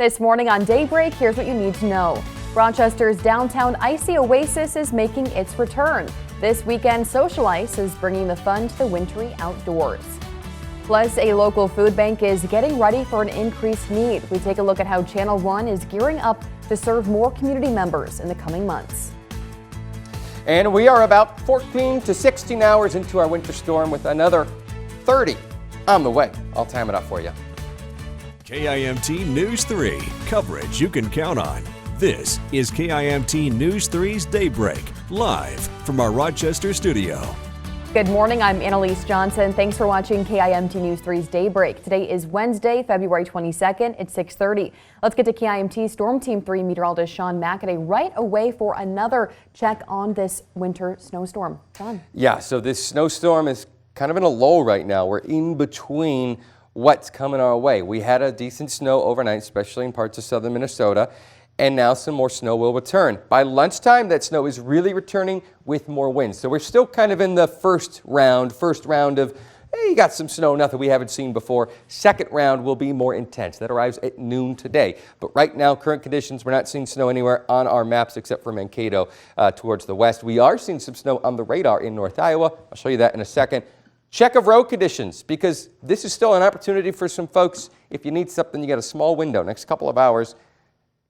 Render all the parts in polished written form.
This morning on Daybreak, here's what you need to know. Rochester's downtown icy oasis is making its return. This weekend, Social Ice is bringing the fun to the wintry outdoors. Plus, a local food bank is getting ready for an increased need. We take a look at how Channel 1 is gearing up to serve more community members in the coming months. And we are about 14 to 16 hours into our winter storm with another 30 on the way. I'll time it up for you. KIMT News 3, coverage you can count on. This is KIMT News 3's Daybreak, live from our Rochester studio. Good morning, I'm Annalise Johnson. Thanks for watching KIMT News 3's Daybreak. Today is Wednesday, February 22nd. It's 6:30. Let's get to KIMT Storm Team 3 meteorologist Sean McAday right away for another check on this winter snowstorm. Sean. Yeah, so this snowstorm is kind of in a lull right now. We're in between what's coming our way. We had a decent snow overnight, especially in parts of southern Minnesota, and now some more snow will return. By lunchtime, that snow is really returning with more wind. So we're still kind of in the first round of, hey, you got some snow, nothing we haven't seen before. Second round will be more intense. That arrives at noon today. But right now, current conditions, we're not seeing snow anywhere on our maps except for Mankato towards the west. We are seeing some snow on the radar in North Iowa. I'll show you that in a second. Check of road conditions, because this is still an opportunity for some folks. If you need something, you got a small window, next couple of hours,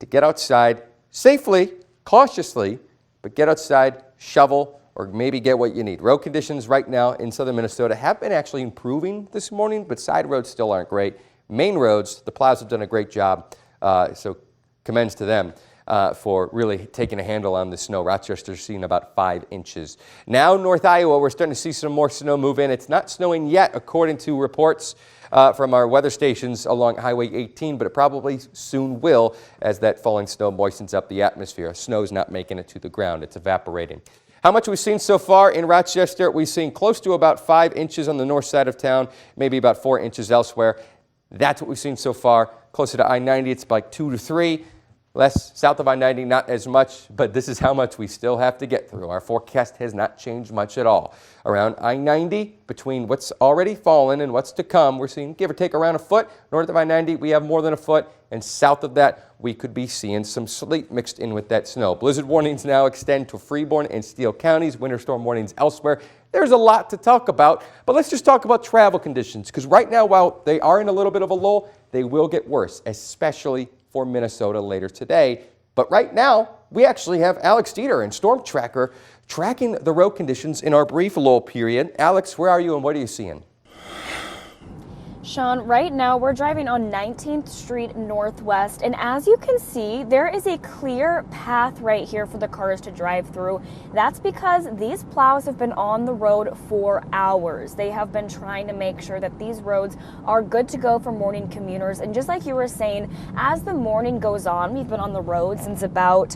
to get outside safely, cautiously, but get outside, shovel, or maybe get what you need. Road conditions right now in southern Minnesota have been actually improving this morning, but side roads still aren't great. Main roads, the plows have done a great job, so commends to them for really taking a handle on the snow. Rochester's seen about 5 inches. Now North Iowa, we're starting to see some more snow move in. It's not snowing yet, according to reports from our weather stations along Highway 18, but it probably soon will as that falling snow moistens up the atmosphere. Snow's not making it to the ground. It's evaporating. How much we've seen so far in Rochester? We've seen close to about 5 inches on the north side of town, maybe about 4 inches elsewhere. That's what we've seen so far. Closer to I-90, it's like 2 to 3. Less south of I-90, not as much, but this is how much we still have to get through. Our forecast has not changed much at all. Around I-90, between what's already fallen and what's to come, we're seeing give or take around a foot. North of I-90, we have more than a foot, and south of that, we could be seeing some sleet mixed in with that snow. Blizzard warnings now extend to Freeborn and Steele counties, winter storm warnings elsewhere. There's a lot to talk about, but let's just talk about travel conditions, because right now, while they are in a little bit of a lull, they will get worse, especially for Minnesota later today. But right now, we actually have Alex Dieter and Storm Tracker tracking the road conditions in our brief lull period. Alex, where are you and what are you seeing? Sean, right now we're driving on 19th Street Northwest, and as you can see, there is a clear path right here for the cars to drive through. That's because these plows have been on the road for hours. They have been trying to make sure that these roads are good to go for morning commuters. And just like you were saying, as the morning goes on, we've been on the road since about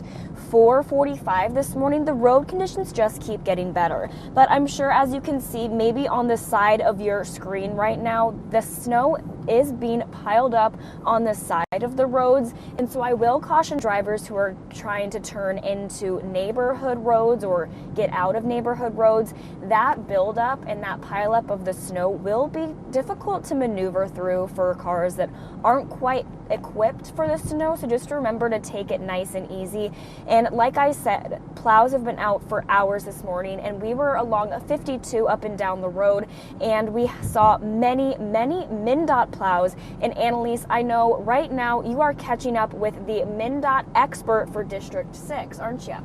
4:45 this morning. The road conditions just keep getting better. But I'm sure, as you can see, maybe on the side of your screen right now, the snow is being piled up on the side of the roads, and so I will caution drivers who are trying to turn into neighborhood roads or get out of neighborhood roads. That buildup and that pileup of the snow will be difficult to maneuver through for cars that aren't quite equipped for the snow, so just remember to take it nice and easy. And like I said, plows have been out for hours this morning, and we were along 52 up and down the road, and we saw many MnDOT plows. And Annalise, I know right now you are catching up with the MnDOT expert for District 6, aren't you?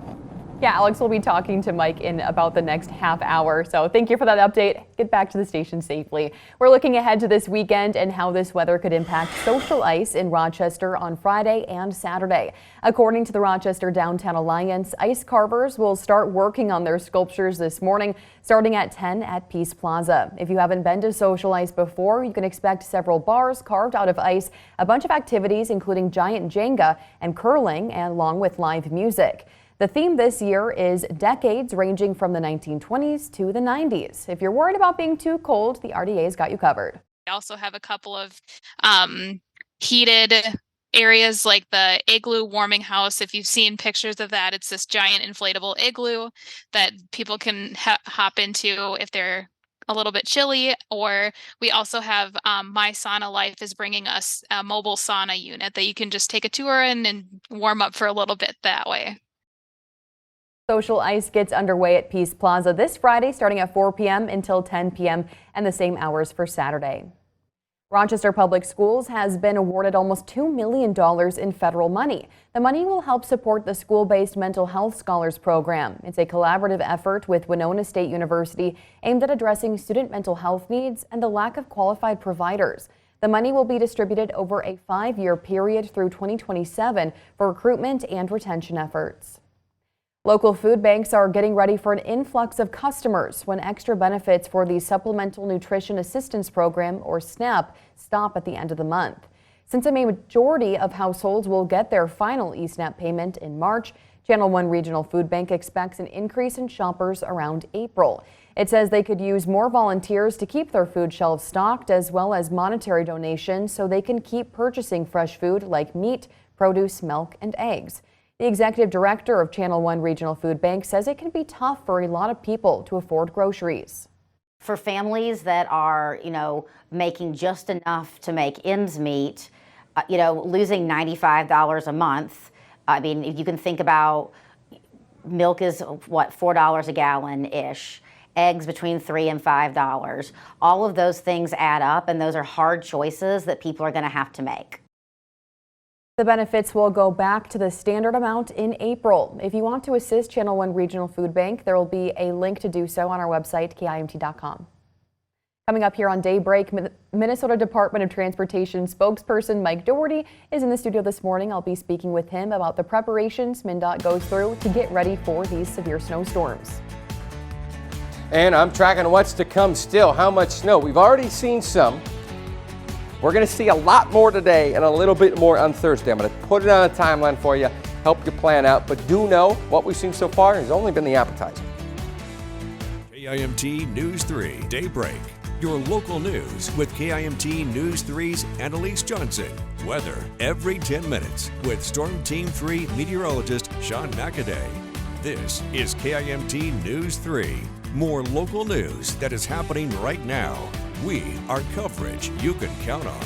Yeah, Alex will be talking to Mike in about the next half hour. So thank you for that update. Get back to the station safely. We're looking ahead to this weekend and how this weather could impact Social Ice in Rochester on Friday and Saturday. According to the Rochester Downtown Alliance, ice carvers will start working on their sculptures this morning, starting at 10 at Peace Plaza. If you haven't been to Social Ice before, you can expect several bars carved out of ice, a bunch of activities including giant Jenga and curling, and along with live music. The theme this year is decades ranging from the 1920s to the 90s. If you're worried about being too cold, the RDA's got you covered. We also have a couple of heated areas like the igloo warming house. If you've seen pictures of that, it's this giant inflatable igloo that people can hop into if they're a little bit chilly, or we also have My Sauna Life is bringing us a mobile sauna unit that you can just take a tour in and warm up for a little bit that way. Social ice gets underway at Peace Plaza this Friday starting at 4 p.m. until 10 p.m. and the same hours for Saturday. Rochester Public Schools has been awarded almost $2 million in federal money. The money will help support the school-based Mental Health Scholars Program. It's a collaborative effort with Winona State University aimed at addressing student mental health needs and the lack of qualified providers. The money will be distributed over a 5-year period through 2027 for recruitment and retention efforts. Local food banks are getting ready for an influx of customers when extra benefits for the Supplemental Nutrition Assistance Program, or SNAP, stop at the end of the month. Since a majority of households will get their final eSNAP payment in March, Channel 1 Regional Food Bank expects an increase in shoppers around April. It says they could use more volunteers to keep their food shelves stocked, as well as monetary donations so they can keep purchasing fresh food like meat, produce, milk, and eggs. The executive director of Channel 1 Regional Food Bank says it can be tough for a lot of people to afford groceries. For families that are, making just enough to make ends meet, losing $95 a month, I mean, if you can think about milk is what, $4 a gallon-ish, eggs between $3 and $5. All of those things add up, and those are hard choices that people are going to have to make. The benefits will go back to the standard amount in April. If you want to assist Channel 1 Regional Food Bank, there will be a link to do so on our website, KIMT.com. Coming up here on Daybreak, Minnesota Department of Transportation spokesperson Mike Doherty is in the studio this morning. I'll be speaking with him about the preparations MnDOT goes through to get ready for these severe snowstorms. And I'm tracking what's to come still. How much snow? We've already seen some. We're going to see a lot more today and a little bit more on Thursday. I'm going to put it on a timeline for you, help you plan out. But do know what we've seen so far has only been the appetizer. KIMT News 3 Daybreak. Your local news with KIMT News 3's Annalise Johnson. Weather every 10 minutes with Storm Team 3 meteorologist Sean McAday. This is KIMT News 3. More local news that is happening right now. We are coverage you can count on.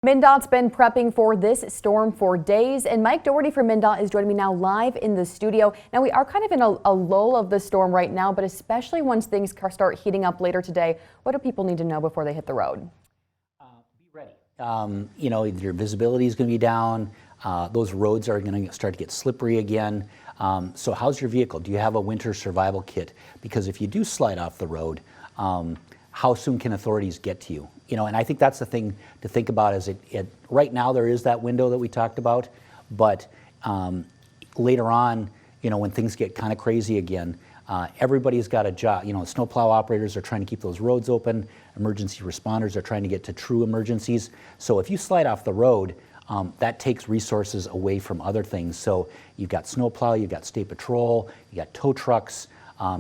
MnDOT's been prepping for this storm for days, and Mike Doherty from MnDOT is joining me now live in the studio. Now, we are kind of in a lull of the storm right now, but especially once things start heating up later today, what do people need to know before they hit the road? Be ready. You know, your visibility is going to be down. Those roads are going to start to get slippery again. So how's your vehicle? Do you have a winter survival kit? Because if you do slide off the road, how soon can authorities get to you? You know, and I think that's the thing to think about is right now there is that window that we talked about, but later on, you know, when things get kind of crazy again, everybody's got a job. You know, snowplow operators are trying to keep those roads open. Emergency responders are trying to get to true emergencies. So if you slide off the road, that takes resources away from other things. So you've got snowplow, you've got state patrol, you got tow trucks,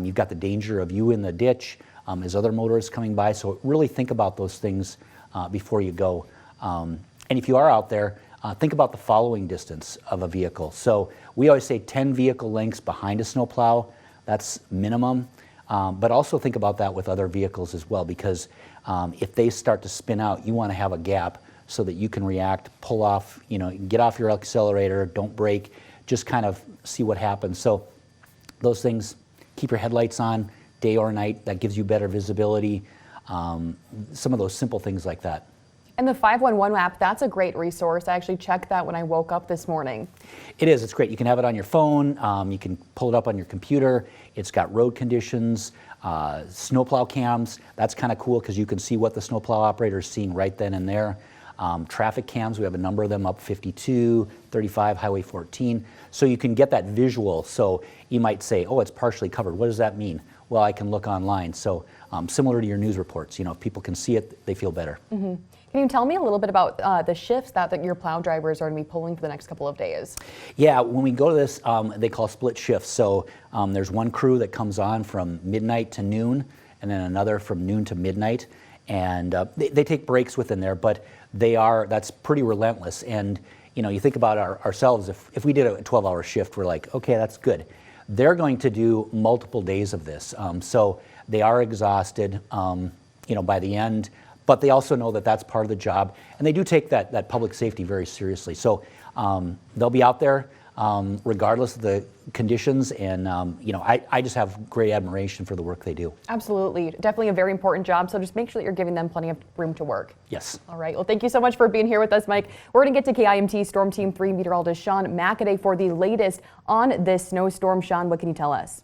you've got the danger of you in the ditch as other motorists coming by. So really think about those things before you go. And if you are out there, think about the following distance of a vehicle. So we always say 10 vehicle lengths behind a snowplow. That's minimum. But also think about that with other vehicles as well, because if they start to spin out, you want to have a gap so that you can react, pull off, you know, get off your accelerator, don't brake, just kind of see what happens. So those things, keep your headlights on day or night. That gives you better visibility. Some of those simple things like that. And the 511 app, that's a great resource. I actually checked that when I woke up this morning. It is. It's great. You can have it on your phone. You can pull it up on your computer. It's got road conditions, snowplow cams. That's kind of cool because you can see what the snowplow operator is seeing right then and there. Traffic cams, we have a number of them up 52, 35, Highway 14. So you can get that visual. So you might say, oh, it's partially covered. What does that mean? Well, I can look online. So similar to your news reports, you know, if people can see it, they feel better. Mm-hmm. Can you tell me a little bit about the shifts that your plow drivers are going to be pulling for the next couple of days? Yeah, when we go to this, they call split shifts. So there's one crew that comes on from midnight to noon, and then another from noon to midnight. And they take breaks within there, but that's pretty relentless. And you know, you think about ourselves, if we did a 12-hour shift, we're like, okay, that's good. They're going to do multiple days of this. So they are exhausted, you know, by the end, but they also know that that's part of the job. And they do take that public safety very seriously. So they'll be out there regardless of the conditions. And, you know, I just have great admiration for the work they do. Absolutely. Definitely a very important job. So just make sure that you're giving them plenty of room to work. Yes. All right. Well, thank you so much for being here with us, Mike. We're going to get to KIMT Storm Team 3 meteorologist Sean McAday for the latest on this snowstorm. Sean, what can you tell us?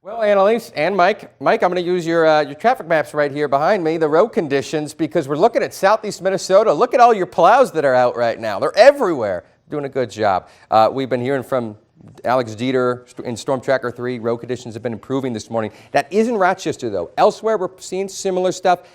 Well, Annalise and Mike, I'm going to use your traffic maps right here behind me, the road conditions, because we're looking at southeast Minnesota. Look at all your plows that are out right now. They're everywhere. Doing a good job. We've been hearing from Alex Dieter in Storm Tracker 3. Road conditions have been improving this morning. That is in Rochester, though. Elsewhere, we're seeing similar stuff.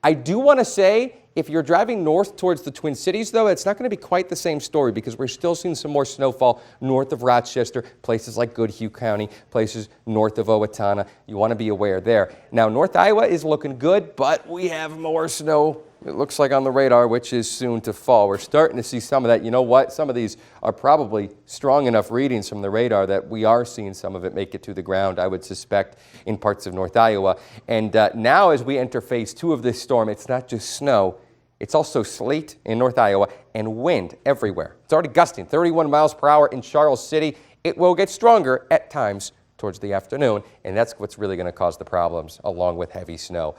I do want to say, if you're driving north towards the Twin Cities, though, it's not going to be quite the same story because we're still seeing some more snowfall north of Rochester, places like Goodhue County, places north of Owatonna. You want to be aware there. Now, North Iowa is looking good, but we have more snow, it looks like, on the radar, which is soon to fall. We're starting to see some of that. You know what? Some of these are probably strong enough readings from the radar that we are seeing some of it make it to the ground, I would suspect, in parts of North Iowa. And now as we enter phase 2 of this storm, it's not just snow. It's also sleet in North Iowa and wind everywhere. It's already gusting 31 miles per hour in Charles City. It will get stronger at times towards the afternoon, and that's what's really going to cause the problems, along with heavy snow.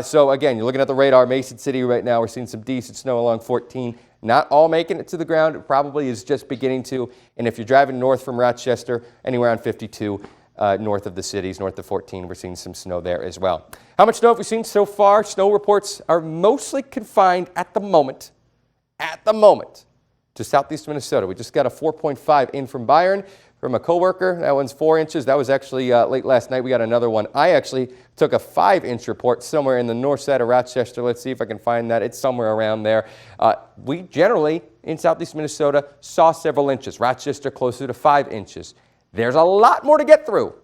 So again, you're looking at the radar, Mason City right now. We're seeing some decent snow along 14. Not all making it to the ground. It probably is just beginning to. And if you're driving north from Rochester, anywhere on 52, north of the cities, north of 14, we're seeing some snow there as well. How much snow have we seen so far? Snow reports are mostly confined at the moment, to southeast Minnesota. We just got a 4.5 in from Byron from a coworker. That one's 4 inches. That was actually late last night. We got another one. I actually took a 5-inch report somewhere in the north side of Rochester. Let's see if I can find that. It's somewhere around there. We generally, in southeast Minnesota, saw several inches. Rochester closer to 5 inches. There's a lot more to get through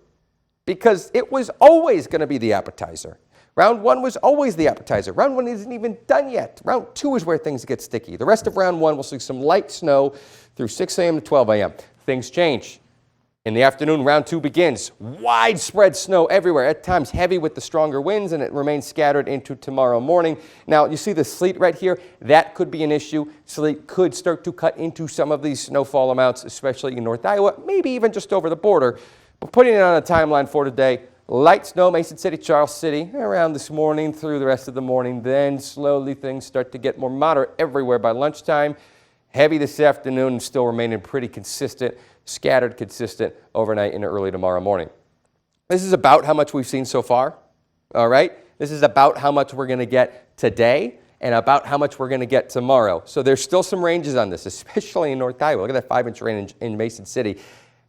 because it was always going to be the appetizer. Round 1 was always the appetizer. Round 1 isn't even done yet. Round 2 is where things get sticky. The rest of round 1, we'll see some light snow through 6 a.m. to 12 a.m. Things change In the afternoon, round 2 begins. Widespread snow everywhere, at times heavy with the stronger winds, and it remains scattered into tomorrow morning. Now, you see the sleet right here? That could be an issue. Sleet could start to cut into some of these snowfall amounts, especially in North Iowa, maybe even just over the border. But putting it on a timeline for today, light snow, Mason City, Charles City, around this morning through the rest of the morning. Then slowly things start to get more moderate everywhere by lunchtime. Heavy this afternoon and still remaining pretty consistent, scattered consistent overnight and early tomorrow morning. This is about how much we've seen so far, all right? This is about how much we're going to get today and about how much we're going to get tomorrow. So there's still some ranges on this, especially in North Iowa. Look at that 5-inch range in Mason City.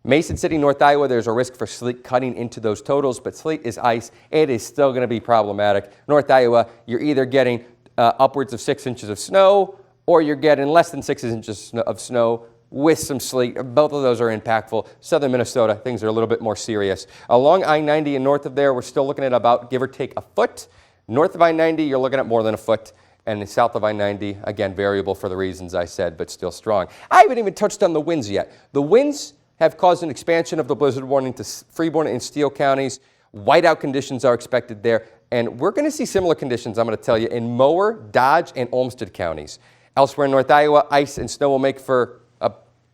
Mason City, North Iowa, there's a risk for sleet cutting into those totals, but sleet is ice. It is still going to be problematic. North Iowa, you're either getting upwards of 6 inches of snow or you're getting less than 6 inches of snow with some sleet. Both of those are impactful. Southern Minnesota, things are a little bit more serious. Along I-90 and north of there, we're still looking at about, give or take, a foot. North of I-90, you're looking at more than a foot. And south of I-90, again, variable for the reasons I said, but still strong. I haven't even touched on the winds yet. The winds have caused an expansion of the blizzard warning to Freeborn and Steele counties. Whiteout conditions are expected there. And we're going to see similar conditions, I'm going to tell you, in Mower, Dodge, and Olmsted counties. Elsewhere in North Iowa, ice and snow will make for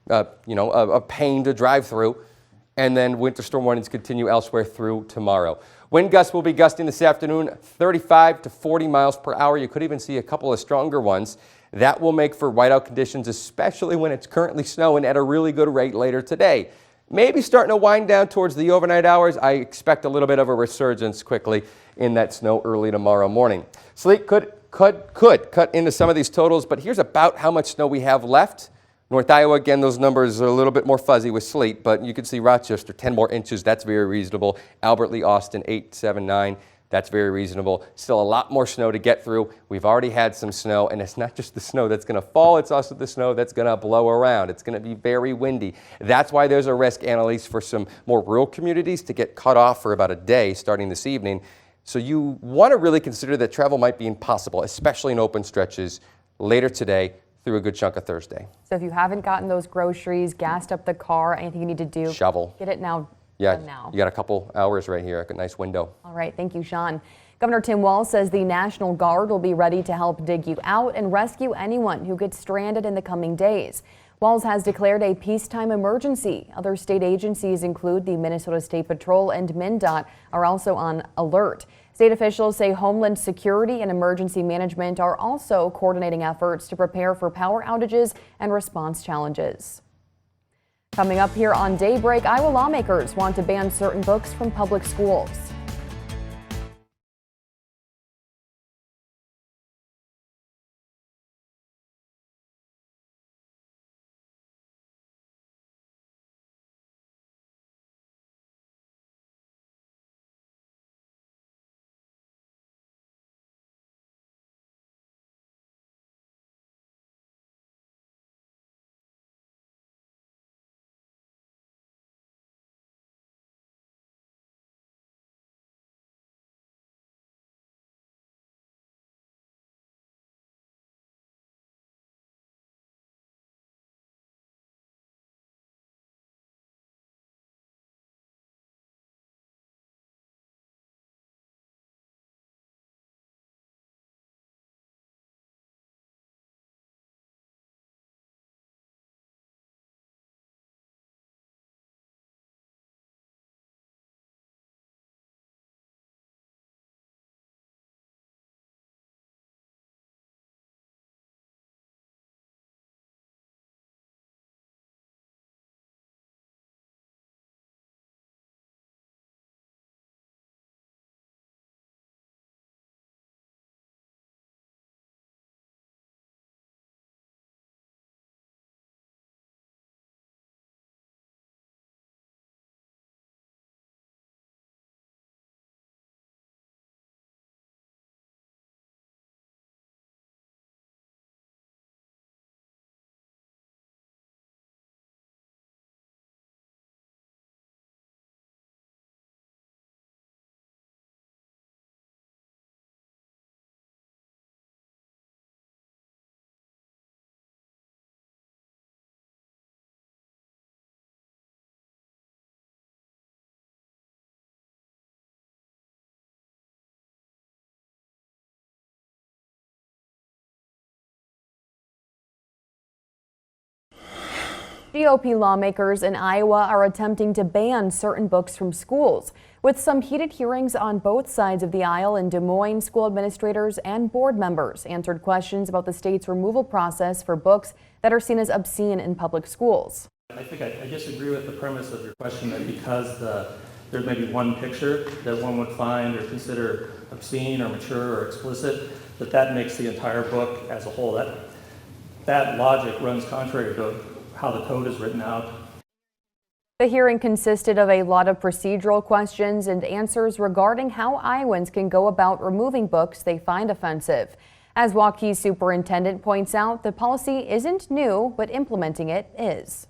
a pain to drive through. And then winter storm warnings continue elsewhere through tomorrow. Wind gusts will be gusting this afternoon, 35 to 40 miles per hour. You could even see a couple of stronger ones. That will make for whiteout conditions, especially when it's currently snowing at a really good rate later today. Maybe starting to wind down towards the overnight hours. I expect a little bit of a resurgence quickly in that snow early tomorrow morning. Sleet could cut into some of these totals, but here's about how much snow we have left. North Iowa, again, those numbers are a little bit more fuzzy with sleet, but you can see Rochester, 10 more inches. That's very reasonable. Albert Lee, Austin, 8, 7, 9. That's very reasonable. Still a lot more snow to get through. We've already had some snow, and it's not just the snow that's going to fall. It's also the snow that's going to blow around. It's going to be very windy. That's why there's a risk, Annalise, for some more rural communities to get cut off for about a day starting this evening. So you want to really consider that travel might be impossible, especially in open stretches later today through a good chunk of Thursday. So if you haven't gotten those groceries, gassed up the car, anything you need to do, shovel. Get it now. Yeah, now. You got a couple hours right here, a nice window. All right, thank you, Sean. Governor Tim Walz says the National Guard will be ready to help dig you out and rescue anyone who gets stranded in the coming days. Walz has declared a peacetime emergency. Other state agencies include the Minnesota State Patrol and MnDOT are also on alert. State officials say Homeland Security and Emergency Management are also coordinating efforts to prepare for power outages and response challenges. Coming up here on Daybreak, Iowa lawmakers want to ban certain books from public schools. GOP lawmakers in Iowa are attempting to ban certain books from schools. With some heated hearings on both sides of the aisle in Des Moines, school administrators and board members answered questions about the state's removal process for books that are seen as obscene in public schools. I think I disagree with the premise of your question that because there's maybe one picture that one would find or consider obscene or mature or explicit, that makes the entire book as a whole. That logic runs contrary to how the code is written out. The hearing consisted of a lot of procedural questions and answers regarding how Iowans can go about removing books they find offensive. As Waukees Superintendent points out, the policy isn't new, but implementing it is.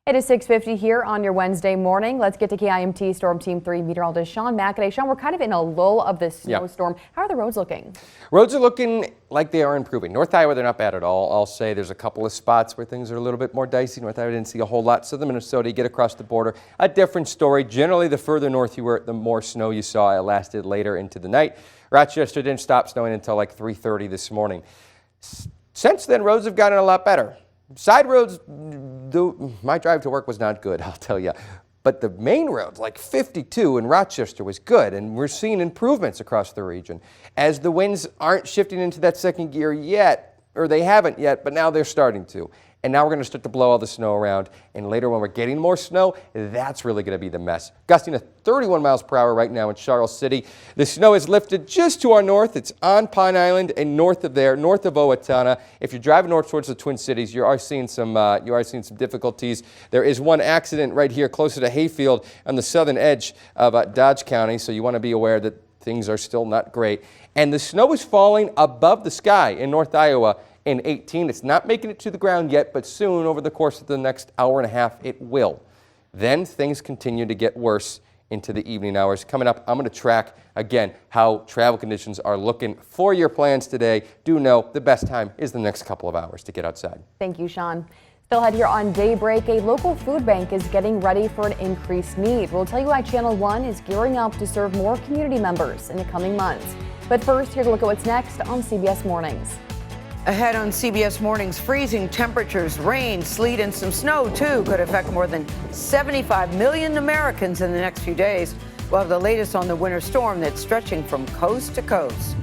It is 6:50 here on your Wednesday morning. Let's get to KIMT Storm Team 3 meteorologist Sean McAday. Sean, we're kind of in a lull of this snowstorm. How are the roads looking? Roads are looking like they are improving. North Iowa, they're not bad at all. I'll say there's a couple of spots where things are a little bit more dicey. North Iowa didn't see a whole lot. Southern Minnesota, you get across the border, a different story. Generally, the further north you were, the more snow you saw. It lasted later into the night. Rochester didn't stop snowing until like 3:30 this morning. Since then, roads have gotten a lot better. Side roads, my drive to work was not good, I'll tell you. But the main roads, like 52 in Rochester, was good, and we're seeing improvements across the region. As the winds aren't shifting into that second gear yet, or they haven't yet, but now they're starting to. And now we're going to start to blow all the snow around. And later when we're getting more snow, that's really going to be the mess. Gusting to 31 miles per hour right now in Charles City. The snow is lifted just to our north. It's on Pine Island and north of there, north of Owatonna. If you're driving north towards the Twin Cities, you are seeing some difficulties. There is one accident right here closer to Hayfield on the southern edge of Dodge County. So you want to be aware that things are still not great. And the snow is falling above the sky in North Iowa. In 18. It's not making it to the ground yet, but soon over the course of the next hour and a half, it will. Then things continue to get worse into the evening hours. Coming up, I'm going to track again how travel conditions are looking for your plans today. Do know the best time is the next couple of hours to get outside. Thank you, Sean. Still ahead here on Daybreak, a local food bank is getting ready for an increased need. We'll tell you why Channel 1 is gearing up to serve more community members in the coming months. But first, here's a look at what's next on CBS Mornings. Ahead on CBS Mornings, freezing temperatures, rain, sleet, and some snow, too, could affect more than 75 million Americans in the next few days. We'll have the latest on the winter storm that's stretching from coast to coast.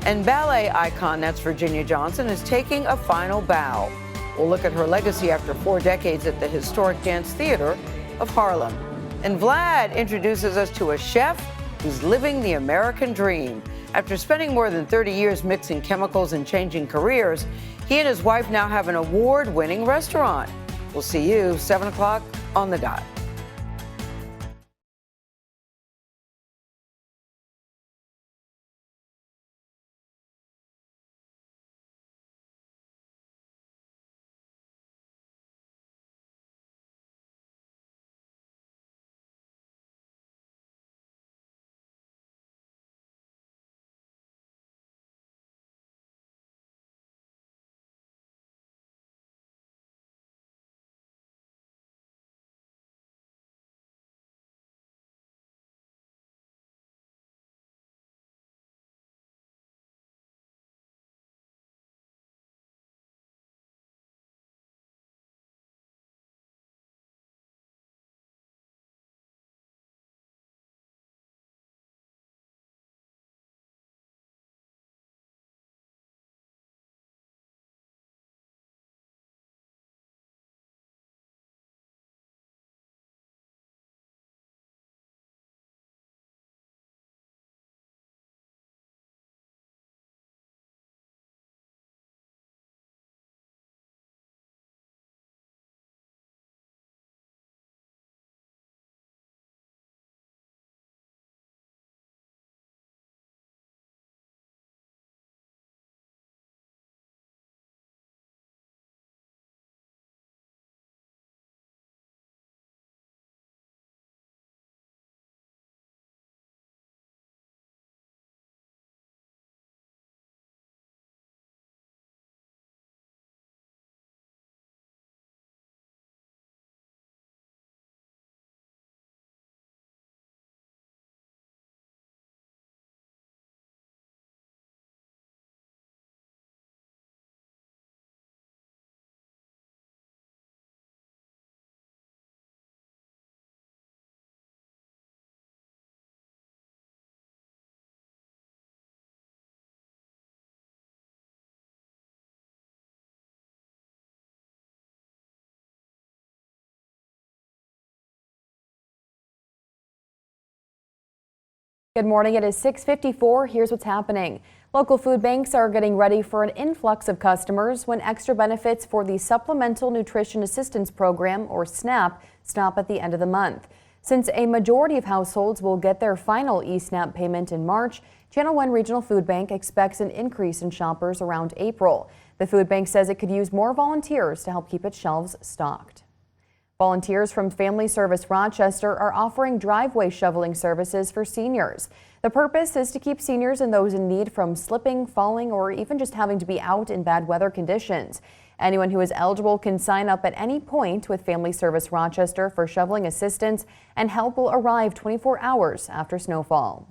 And ballet icon, that's Virginia Johnson, is taking a final bow. We'll look at her legacy after 4 decades at the historic Dance Theater of Harlem. And Vlad introduces us to a chef who's living the American dream. After spending more than 30 years mixing chemicals and changing careers, he and his wife now have an award-winning restaurant. We'll see you 7 o'clock on the dot. Good morning. It is 6:54. Here's what's happening. Local food banks are getting ready for an influx of customers when extra benefits for the Supplemental Nutrition Assistance Program, or SNAP, stop at the end of the month. Since a majority of households will get their final eSNAP payment in March, Channel 1 Regional Food Bank expects an increase in shoppers around April. The food bank says it could use more volunteers to help keep its shelves stocked. Volunteers from Family Service Rochester are offering driveway shoveling services for seniors. The purpose is to keep seniors and those in need from slipping, falling, or even just having to be out in bad weather conditions. Anyone who is eligible can sign up at any point with Family Service Rochester for shoveling assistance, and help will arrive 24 hours after snowfall.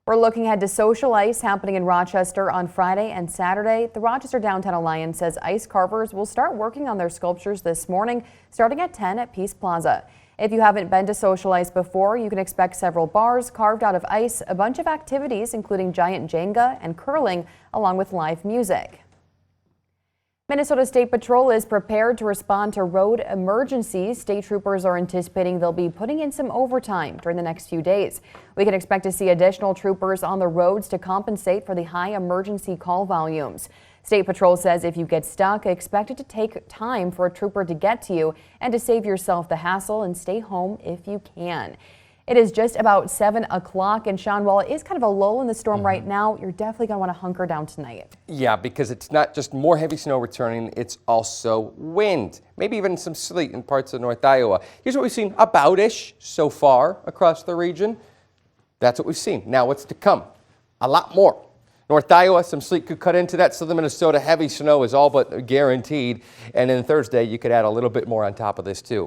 We're looking ahead to social ice happening in Rochester on Friday and Saturday. The Rochester Downtown Alliance says ice carvers will start working on their sculptures this morning, starting at 10 at Peace Plaza. If you haven't been to social ice before, you can expect several bars carved out of ice, a bunch of activities including giant Jenga and curling, along with live music. Minnesota State Patrol is prepared to respond to road emergencies. State troopers are anticipating they'll be putting in some overtime during the next few days. We can expect to see additional troopers on the roads to compensate for the high emergency call volumes. State Patrol says if you get stuck, expect it to take time for a trooper to get to you and to save yourself the hassle and stay home if you can. It is just about 7 o'clock, and Sean, while it is kind of a lull in the storm right now, you're definitely going to want to hunker down tonight. Yeah, because it's not just more heavy snow returning, it's also wind, maybe even some sleet in parts of North Iowa. Here's what we've seen about-ish so far across the region. That's what we've seen. Now what's to come? A lot more. North Iowa, some sleet could cut into that. Southern Minnesota, heavy snow is all but guaranteed. And then Thursday, you could add a little bit more on top of this too.